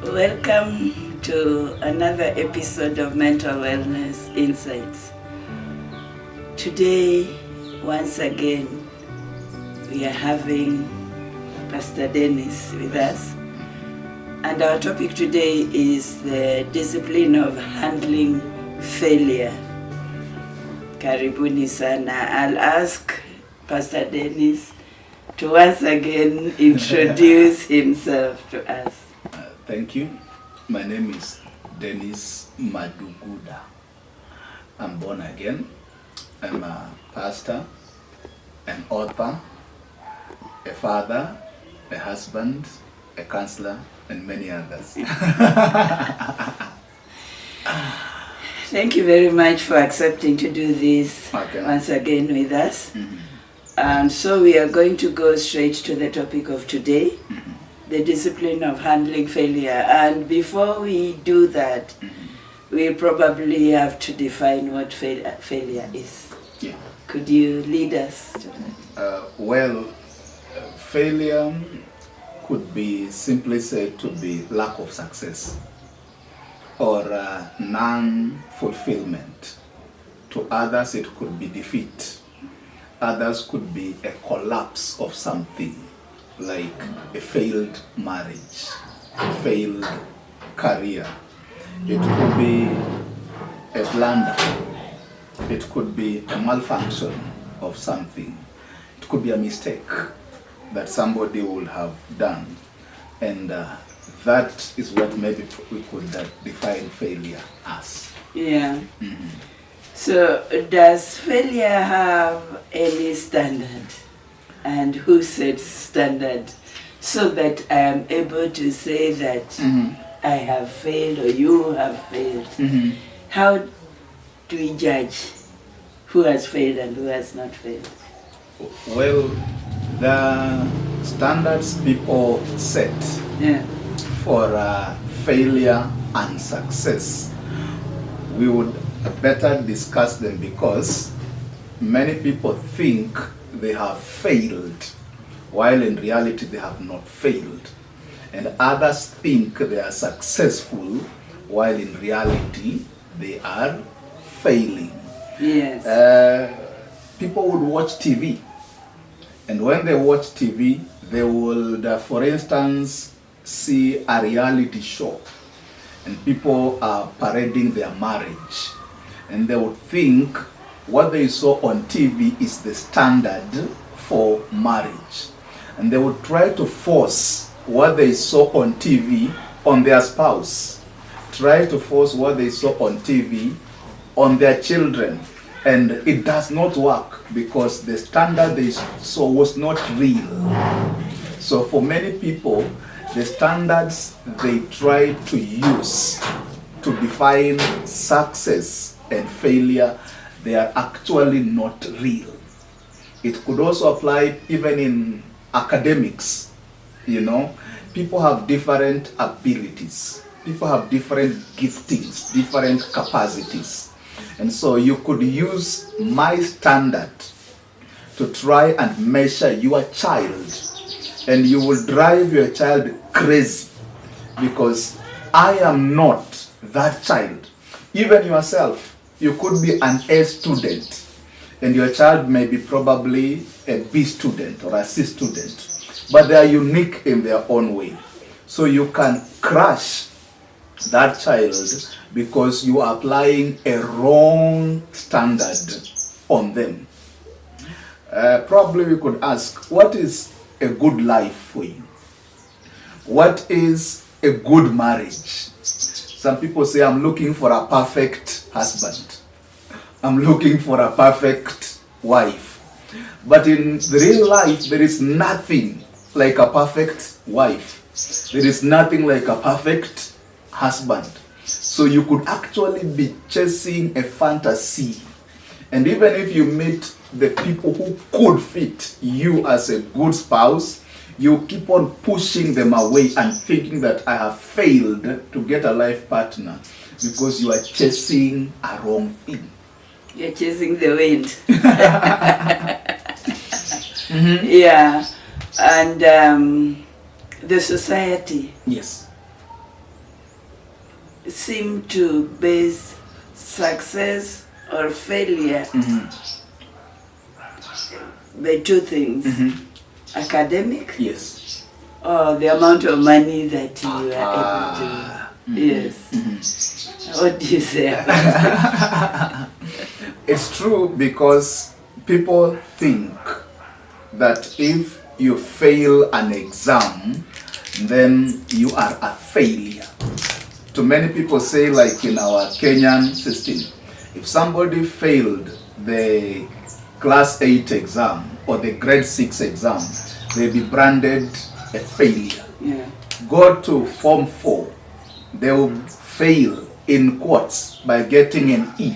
Welcome to another episode of Mental Wellness Insights. Today, once again, we are having Pastor Dennis with us. And our topic today is the discipline of handling failure. Karibuni sana. I'll ask Pastor Dennis to once again introduce himself to us. Thank you. My name is Dennis Maduguda. I'm born again. I'm a pastor, an author, a father, a husband, a counselor, and many others. Thank you very much for accepting to do this once again with us. And so we are going to go straight to the topic of today, the discipline of handling failure. And before we do that, we probably have to define what failure is. Yeah. Could you lead us to that? Failure could be simply said to be lack of success or non-fulfillment. To others, it could be defeat. Others could be a collapse of something, like a failed marriage, a failed career. It could be a blunder. It could be a malfunction of something. It could be a mistake that somebody would have done. And that is what maybe we could define failure as. Yeah. So does failure have any standard? And who sets standard so that I am able to say that I have failed or you have failed? How do we judge who has failed and who has not failed? Well, the standards people set for failure and success, we would better discuss them, because many people think they have failed, while in reality they have not failed. And others think they are successful, while in reality they are failing. Yes. People would watch TV, and when they watch TV, they would, for instance, see a reality show, and people are parading their marriage, and they would think what they saw on TV is the standard for marriage. And they would try to force what they saw on TV on their spouse, try to force what they saw on TV on their children. And it does not work, because the standard they saw was not real. So for many people, the standards they try to use to define success and failure, they are actually not real. It could also apply even in academics. You know, people have different abilities. People have different giftings, different capacities. And so you could use my standard to try and measure your child, and you will drive your child crazy, because I am not that child. Even yourself, you could be an A student, and your child may be probably a B student or a C student, but they are unique in their own way. So you can crush that child because you are applying a wrong standard on them. Probably we could ask, what is a good life for you? What is a good marriage? Some people say, I'm looking for a perfect husband. I'm looking for a perfect wife. But in the real life, there is nothing like a perfect wife. There is nothing like a perfect husband. So you could actually be chasing a fantasy. And even if you meet the people who could fit you as a good spouse, you keep on pushing them away and thinking that I have failed to get a life partner, because you are chasing a wrong thing. You're chasing the wind. Yeah. And the society. Yes. seem to base success or failure by two things. Academic, Yes. or the amount of money that you are able to. Yes. What do you say about that? It's true, because people think that if you fail an exam, then you are a failure. To many people say, like in our Kenyan system, if somebody failed the class 8 exam or the grade 6 exam, they'll be branded a failure. Yeah. Go to Form 4, they will fail in quotes by getting an E.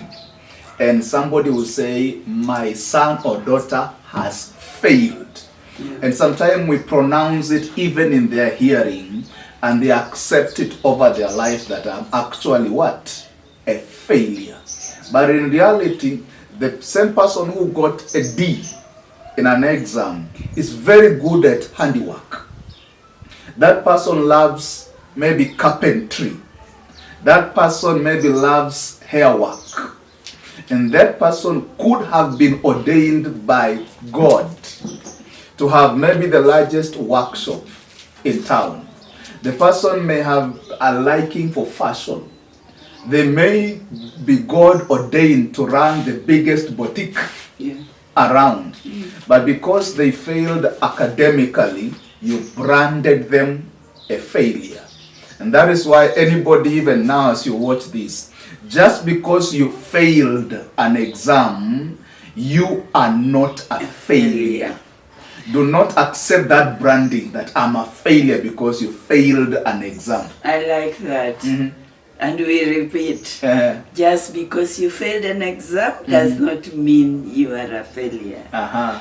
And somebody will say, my son or daughter has failed. Yeah. And sometimes we pronounce it even in their hearing, and they accept it over their life that I'm actually what? A failure. But in reality, the same person who got a D in an exam is very good at handiwork. That person loves maybe carpentry. That person maybe loves hair work. And that person could have been ordained by God to have maybe the largest workshop in town. The person may have a liking for fashion. They may be God ordained to run the biggest boutique around. But because they failed academically, you branded them a failure. And that is why anybody, even now as you watch this, just because you failed an exam, you are not a failure. Do not accept that branding that I'm a failure because you failed an exam. I like that. And we repeat, just because you failed an exam does not mean you are a failure.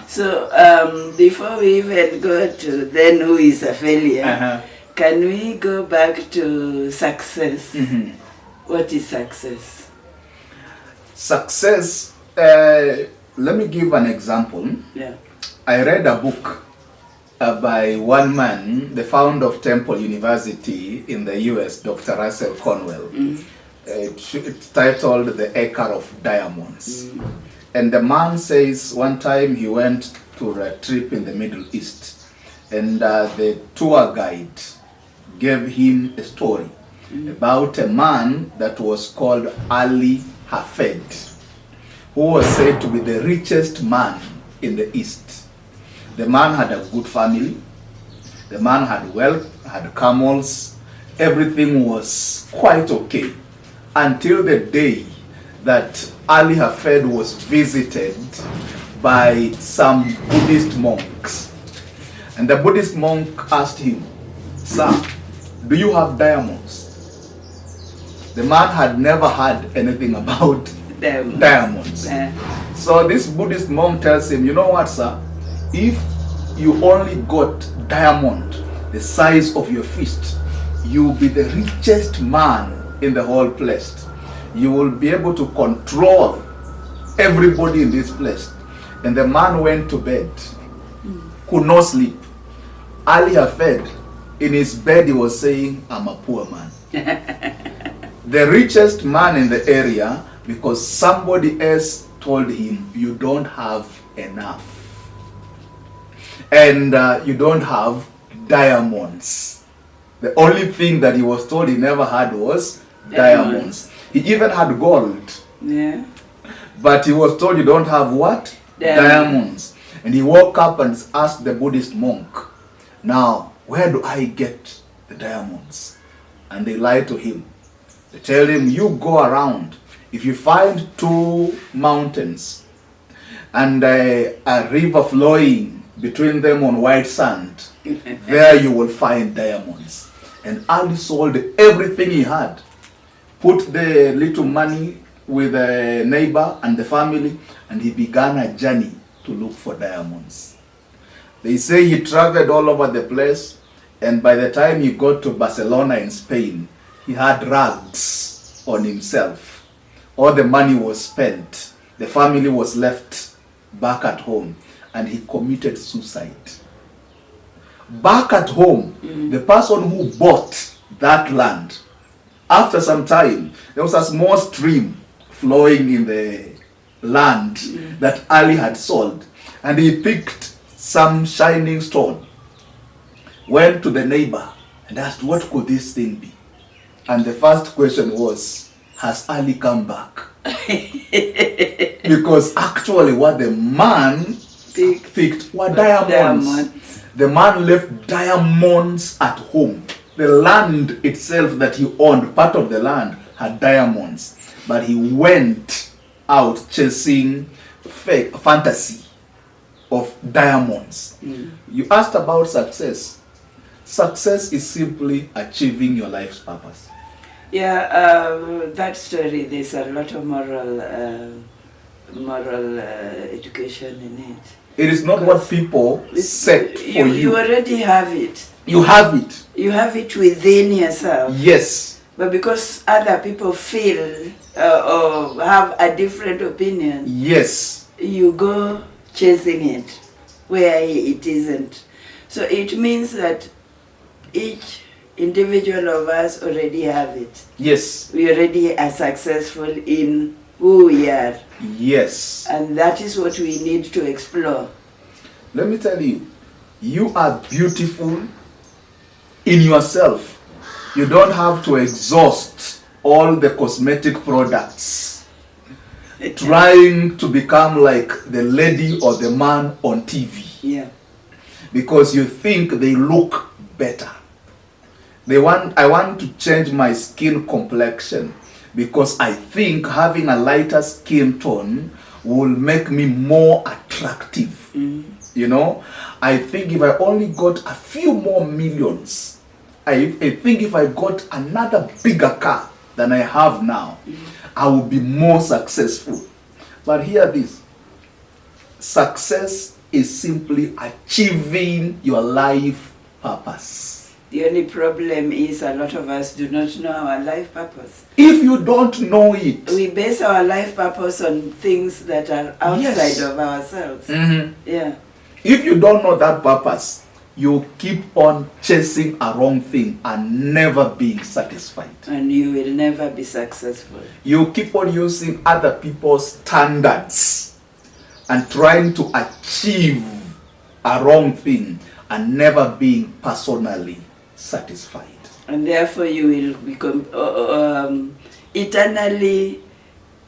So before we even go to then who is a failure, can we go back to success? What is success? Success, let me give an example. Yeah. I read a book by one man, the founder of Temple University in the US, Dr. Russell Cornwell. It's titled The Acre of Diamonds. And the man says one time he went to a trip in the Middle East, and the tour guide gave him a story about a man that was called Ali Hafed, who was said to be the richest man in the East. The man had a good family. The man had wealth, had camels. Everything was quite okay until the day that Ali Hafed was visited by some Buddhist monks. And the Buddhist monk asked him, "Sir, do you have diamonds?" The man had never heard anything about diamonds. So this Buddhist monk tells him, "You know what, sir? If you only got diamond the size of your fist, you'll be the richest man in the whole place. You will be able to control everybody in this place." And the man went to bed, could not sleep. Ali Hafed, in his bed, he was saying, "I'm a poor man." The richest man in the area, because somebody else told him, "You don't have enough. And you don't have diamonds." The only thing that he was told he never had was diamonds. He even had gold. Yeah. But he was told, "You don't have what? Diamonds." And he woke up and asked the Buddhist monk, "Now, where do I get the diamonds?" And they lied to him. They tell him, "You go around. If you find 2 mountains and a river flowing between them on white sand, there you will find diamonds." And Ali sold everything he had, put the little money with a neighbor and the family, and he began a journey to look for diamonds. They say he traveled all over the place, and by the time he got to Barcelona in Spain, he had rags on himself. All the money was spent. The family was left back at home, and he committed suicide. Back at home, the person who bought that land After some time, there was a small stream flowing in the land that Ali had sold. And he picked some shining stone, went to the neighbor and asked, what could this thing be? And the first question was, has Ali come back? Because actually what the man picked were diamonds. The man left diamonds at home. The land itself that he owned, part of the land, had diamonds. But he went out chasing fake fantasy of diamonds. You asked about success. Success is simply achieving your life's purpose. Yeah, that story, there's a lot of moral education in it. It is not what people set for you. You already have it. You have it. You have it within yourself. Yes. But because other people feel or have a different opinion, yes, you go chasing it where it isn't. So it means that each individual of us already have it. Yes. We already are successful in who we are. Yes. And that is what we need to explore. Let me tell you, you are beautiful in yourself. You don't have to exhaust all the cosmetic products trying to become like the lady or the man on TV. Yeah. Because you think they look better. I want to change my skin complexion because I think having a lighter skin tone will make me more attractive. You know, I think if I only got a few more millions, I think if I got another bigger car than I have now, I will be more successful. But hear this. Success is simply achieving your life purpose. The only problem is a lot of us do not know our life purpose. If you don't know it, we base our life purpose on things that are outside of ourselves. Yeah. If you don't know that purpose, you keep on chasing a wrong thing and never being satisfied. And you will never be successful. You keep on using other people's standards and trying to achieve a wrong thing and never being personally satisfied. And therefore you will become eternally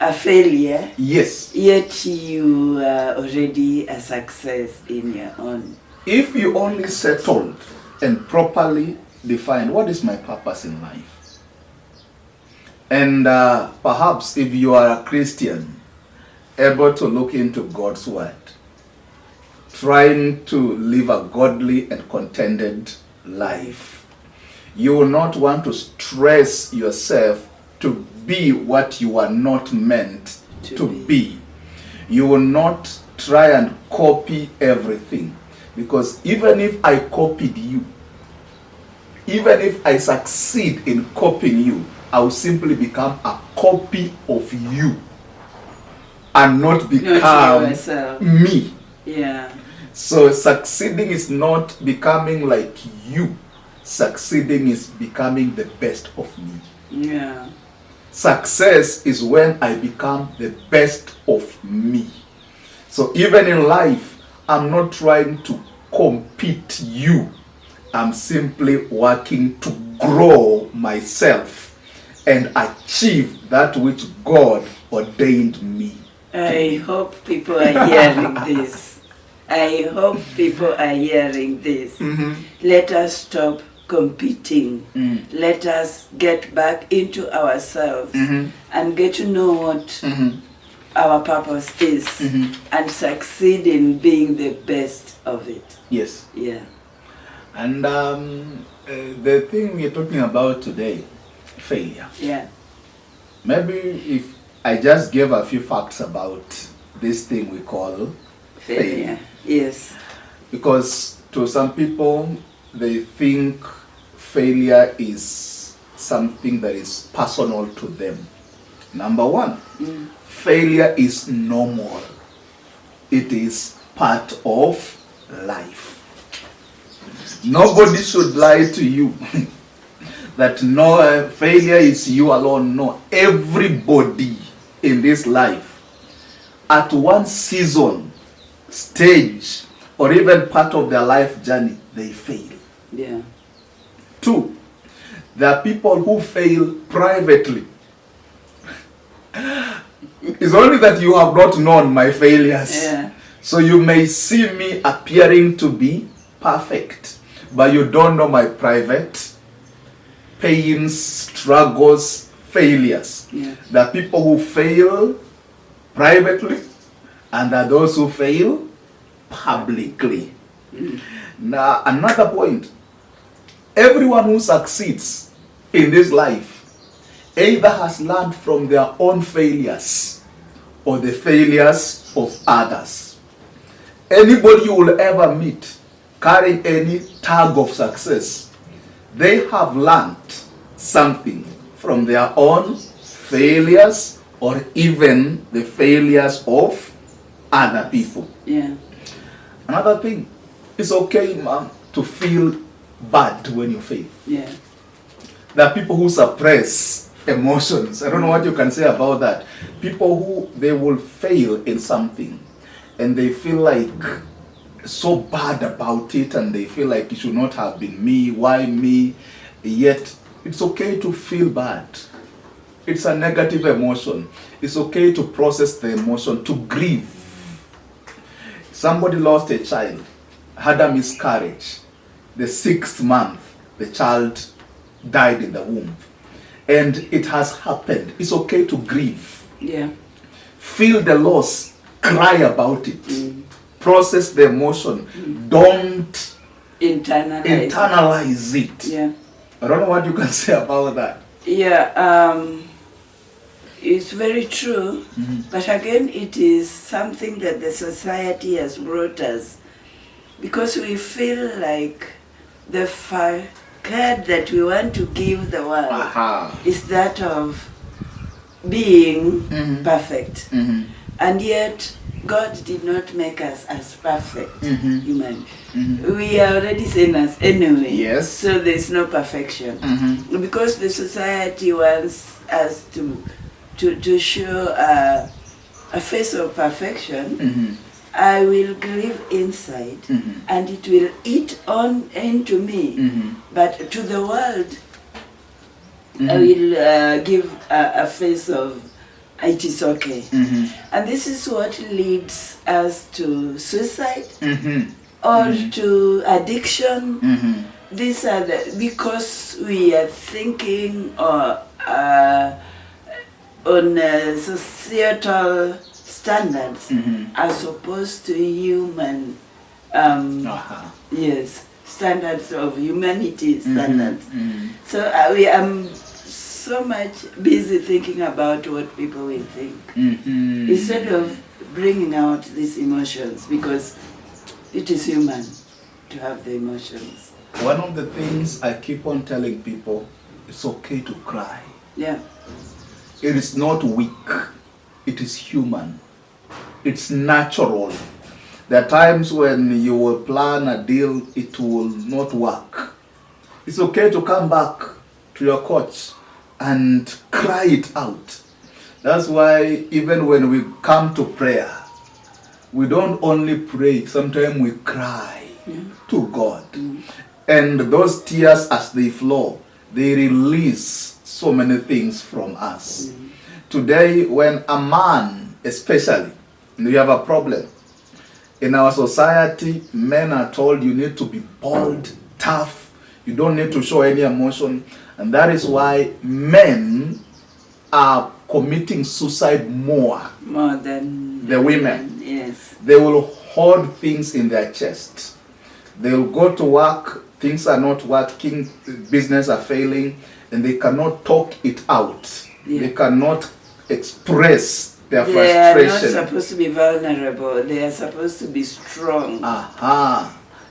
a failure. Yes. Yet you are already a success in your own. If you only settled and properly defined what is my purpose in life, and perhaps if you are a Christian, able to look into God's word, trying to live a godly and contented life, you will not want to stress yourself to be what you are not meant to be. You will not try and copy everything. Because even if I copied you, even if I succeed in copying you, I will simply become a copy of you and not become me. Yeah. So succeeding is not becoming like you. Succeeding is becoming the best of me. Yeah. Success is when I become the best of me. So even in life, I'm not trying to compete you. I'm simply working to grow myself and achieve that which God ordained me. I hope people are hearing this. I hope people are hearing this. Let us stop competing. Let us get back into ourselves and get to know what our purpose is and succeed in being the best of it. Yes. Yeah. And the thing we're talking about today, failure. Yeah. Maybe if I just gave a few facts about this thing we call failure. Yes. Because to some people, they think failure is something that is personal to them. Number one, failure is normal. It is part of life. Nobody should lie to you that no failure is you alone. No, everybody in this life at one season, stage, or even part of their life journey, they fail. Yeah. 2, there are people who fail privately. It's only that you have not known my failures. Yeah. So you may see me appearing to be perfect, but you don't know my private pains, struggles, failures. Yeah. There are people who fail privately, and there are those who fail publicly. Now, another point. Everyone who succeeds in this life either has learned from their own failures or the failures of others. Anybody you will ever meet carrying any tag of success, they have learned something from their own failures or even the failures of other people. Yeah. Another thing, it's okay, ma'am, to feel bad when you fail. Yeah. There are people who suppress emotions. I don't know what you can say about that. People who they will fail in something and they feel like so bad about it and they feel like it should not have been me, why me? Yet it's okay to feel bad. It's a negative emotion. It's okay to process the emotion, to grieve. Somebody lost a child, had a miscarriage. The 6th month, the child died in the womb. And it has happened. It's okay to grieve. Yeah. Feel the loss, cry about it. Process the emotion. Don't internalize it. Yeah. I don't know what you can say about that. Yeah, it's very true, but again, it is something that the society has brought us because we feel like the facade that we want to give the world is that of being perfect. And yet, God did not make us as perfect human. We are already sinners anyway. Yes. So there's no perfection. Because the society wants us to show a face of perfection, I will grieve inside and it will eat on into me. But to the world, I will give a face of it is okay. And this is what leads us to suicide or to addiction. These are because we are thinking on societal standards as opposed to human yes, standards of humanity standards. So we am so much busy thinking about what people will think instead of bringing out these emotions, because it is human to have the emotions. One of the things I keep on telling people, it's okay to cry. Yeah. It is not weak. It is human. It's natural. There are times when you will plan a deal, it will not work. It's okay to come back to your coach and cry it out. That's why even when we come to prayer, we don't only pray, sometimes we cry to God. And those tears, as they flow, they release so many things from us. Today, when a man, especially, you have a problem, in our society, men are told you need to be bold, tough, you don't need to show any emotion. And that is why men are committing suicide more than the women. Yes. They will hoard things in their chest. They will go to work, things are not working, business are failing, and they cannot talk it out. Yeah. They cannot express their They frustration. are not supposed to be vulnerable. They are supposed to be strong.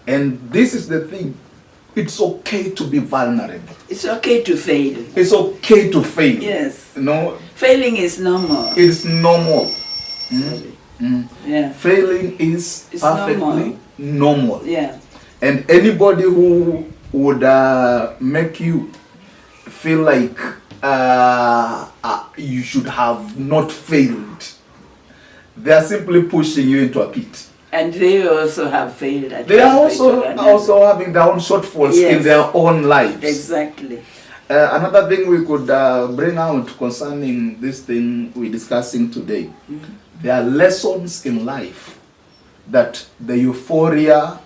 And this is the thing. It's okay to be vulnerable. It's okay to fail. It's okay to fail. Yes. No, Failing is normal. it's normal. Yeah. Failing is It's perfectly normal. Yeah. And anybody who would make you feel like you should have not failed. They are simply pushing you into a pit. And they also have failed at They are one point or another. also having their own shortfalls in their own lives. Exactly. Another thing we could bring out concerning this thing we're discussing today, there are lessons in life that the euphoria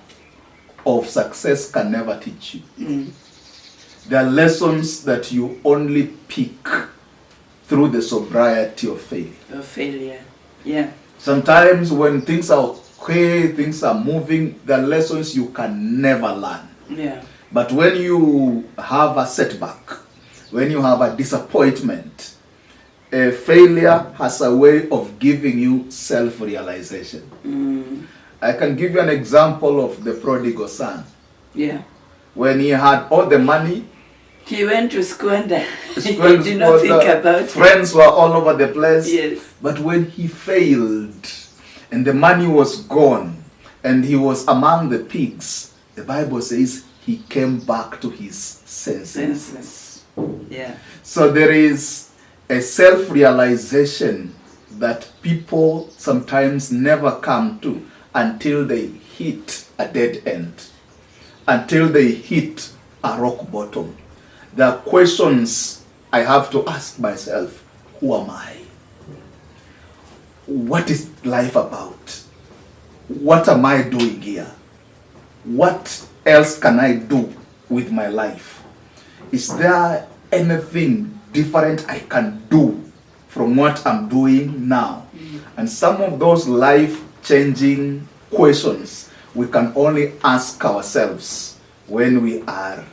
of success can never teach you. There are lessons that you only pick through the sobriety of faith. Of failure. Yeah. Sometimes when things are okay, things are moving, there are lessons you can never learn. Yeah. But when you have a setback, when you have a disappointment, a failure has a way of giving you self-realization. I can give you an example of the prodigal son. Yeah. When he had all the money, he went to squander. He did not think about it. Friends were all over the place. Yes. But when he failed and the money was gone and he was among the pigs, the Bible says he came back to his senses. Yeah. So there is a self-realization that people sometimes never come to until they hit a dead end, until they hit a rock bottom. There are questions I have to ask myself. Who am I? What is life about? What am I doing here? What else can I do with my life? Is there anything different I can do from what I'm doing now? And some of those life-changing questions we can only ask ourselves when we are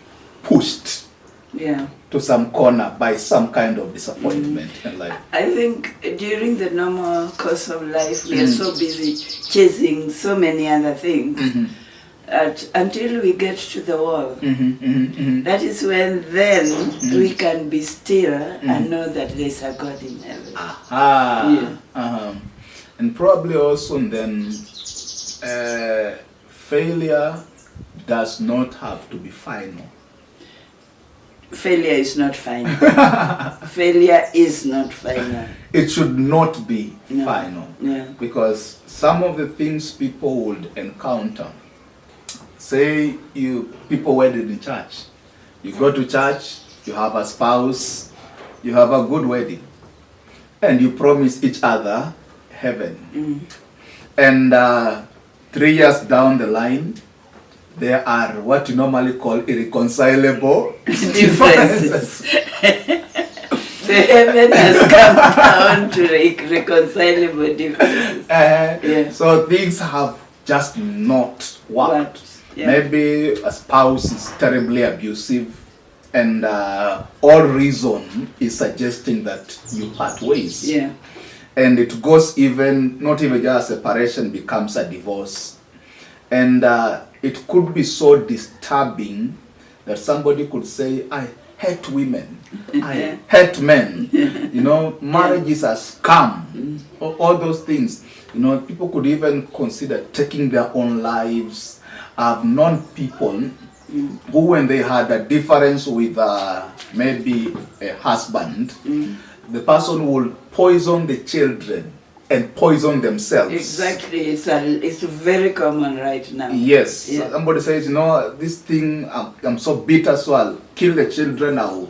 pushed to some corner by some kind of disappointment in life. I think during the normal course of life, we are so busy chasing so many other things that until we get to the wall, that is when then we can be still and know that there's a God in heaven. And probably also then failure does not have to be final. Failure is not final. Failure is not final. It should not be final. Yeah. Because some of the things people would encounter, say people wedded in church. You go to church, you have a spouse, you have a good wedding, and you promise each other heaven. And 3 years down the line, there are what you normally call irreconcilable differences. The heaven has come down to reconcilable differences. So things have just not worked. Maybe a spouse is terribly abusive and all reason is suggesting that you part ways. And it goes not even just separation, becomes a divorce. And it could be so disturbing that somebody could say, I hate women, I hate men, marriage is a scam, all those things. People could even consider taking their own lives. I've known people who, when they had a difference with maybe a husband, the person will poison the children and poison themselves. Exactly. It's very common right now. Yes. So somebody says, this thing, I'm so bitter, so I'll kill the children, I'll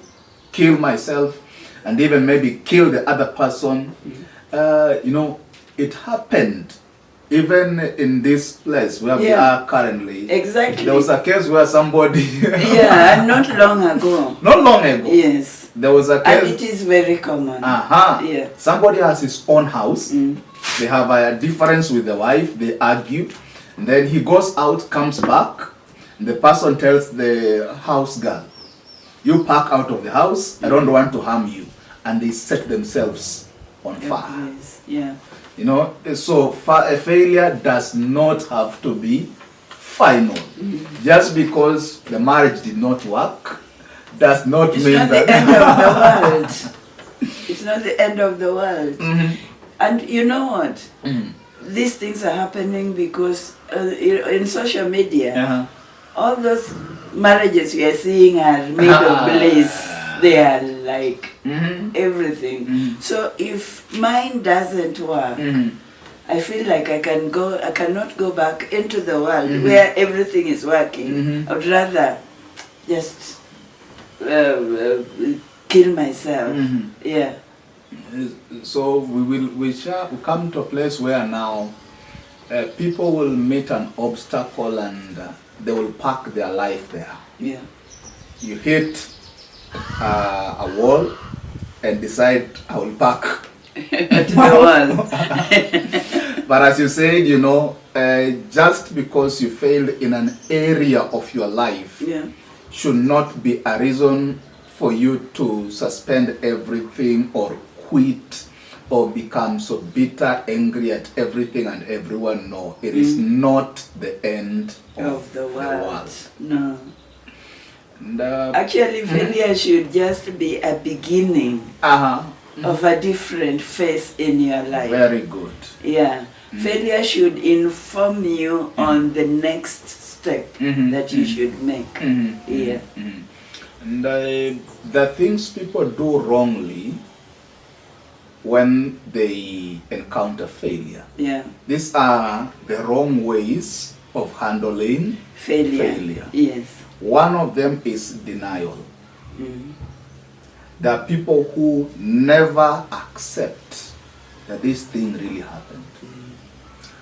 kill myself, and even maybe kill the other person. It happened even in this place where we are currently. Exactly. There was a case where somebody... not long ago. Not long ago. Yes. There was a case... And it is very common. Somebody has his own house. They have a difference with the wife. They argue. And then he goes out, comes back. And the person tells the house girl, you pack out of the house. I don't want to harm you. And they set themselves on fire. So a failure does not have to be final. Just because the marriage did not work does not mean that it's not the end of the world. It's not the end of the world. And you know what? These things are happening because in social media, all those marriages we are seeing are made of bliss. They are like Mm-hmm. everything. Mhm. So if mine doesn't work, Mm-hmm. I feel like I cannot go back into the world Mhm. where everything is working. Mhm. I would rather just kill myself. Mhm. Yeah. So we shall come to a place where now people will meet an obstacle and they will park their life there. Yeah. You hit a wall and decide I will park. To the world. But as you said, just because you failed in an area of your life Yeah. should not be a reason for you to suspend everything or quit or become so bitter, angry at everything and everyone. No, it is not the end Of the world. No. And, Actually, failure should just be a beginning of a different phase in your life. Very good. Yeah. Failure should inform you on the next step that you should make. Yeah. And the things people do wrongly when they encounter failure. Yeah. These are the wrong ways of handling failure. Yes. One of them is denial. There are people who never accept that this thing really happened.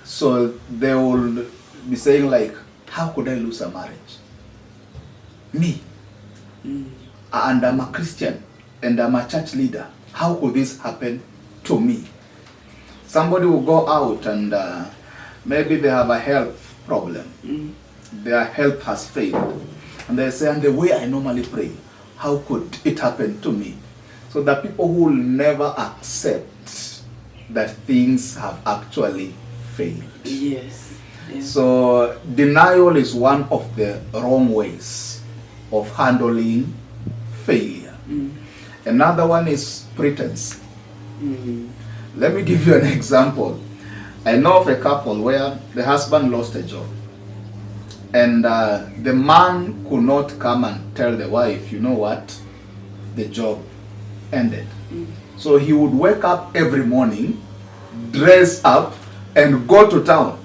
So they will be saying like, how could I lose a marriage? Me. And I'm a Christian and I'm a church leader. How could this happen to me? Somebody will go out and maybe they have a health problem. Their health has failed. And they say, and the way I normally pray, how could it happen to me? So the people who will never accept that things have actually failed. Yes. Yes. So denial is one of the wrong ways of handling failure. Another one is pretense. Let me give you an example. I know of a couple where the husband lost a job. And the man could not come and tell the wife, you know what, the job ended. So he would wake up every morning, dress up, and go to town.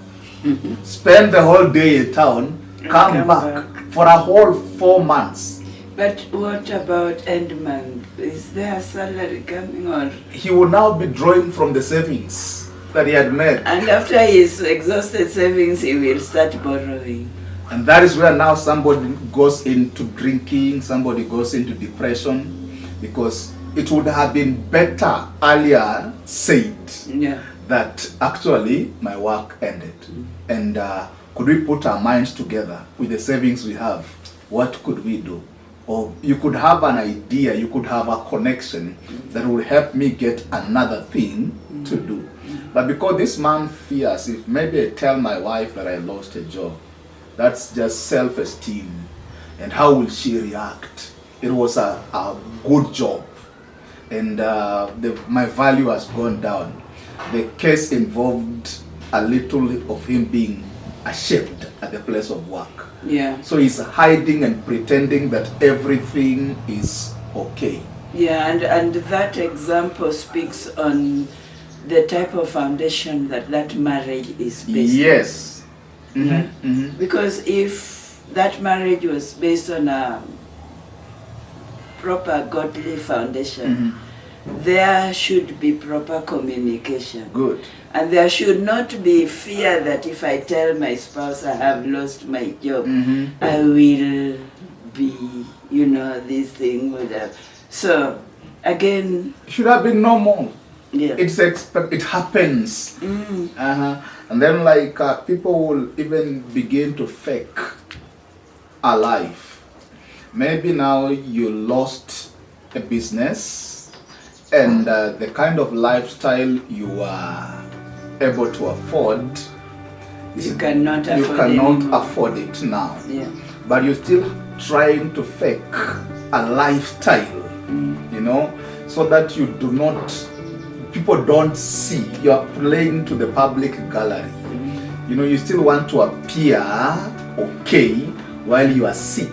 Spend the whole day in town, come back for a whole 4 months. But what about end month? Is there a salary coming on? He would now be drawing from the savings that he had made. And after his exhausted savings, he will start borrowing. And that is where now somebody goes into drinking, somebody goes into depression, because it would have been better earlier said that actually my work ended. And could we put our minds together with the savings we have? What could we do? Or you could have an idea, you could have a connection that will help me get another thing to do. But because this man fears, if maybe I tell my wife that I lost a job, that's just self-esteem. And how will she react? It was a good job. And my value has gone down. The case involved a little of him being ashamed at the place of work. Yeah. So he's hiding and pretending that everything is okay. Yeah, and that example speaks on the type of foundation that marriage is based Yes. on. Yeah. Because if that marriage was based on a proper godly foundation, there should be proper communication. Good. And there should not be fear that if I tell my spouse I have lost my job, I will be, this thing would have. So, again... It should have been normal. Yeah. It happens. And then people will even begin to fake a life. Maybe now you lost a business and the kind of lifestyle you are able to afford, you cannot afford it now. Yeah. But you're still trying to fake a lifestyle, so that people don't see. You're playing to the public gallery. You still want to appear okay while you are sick.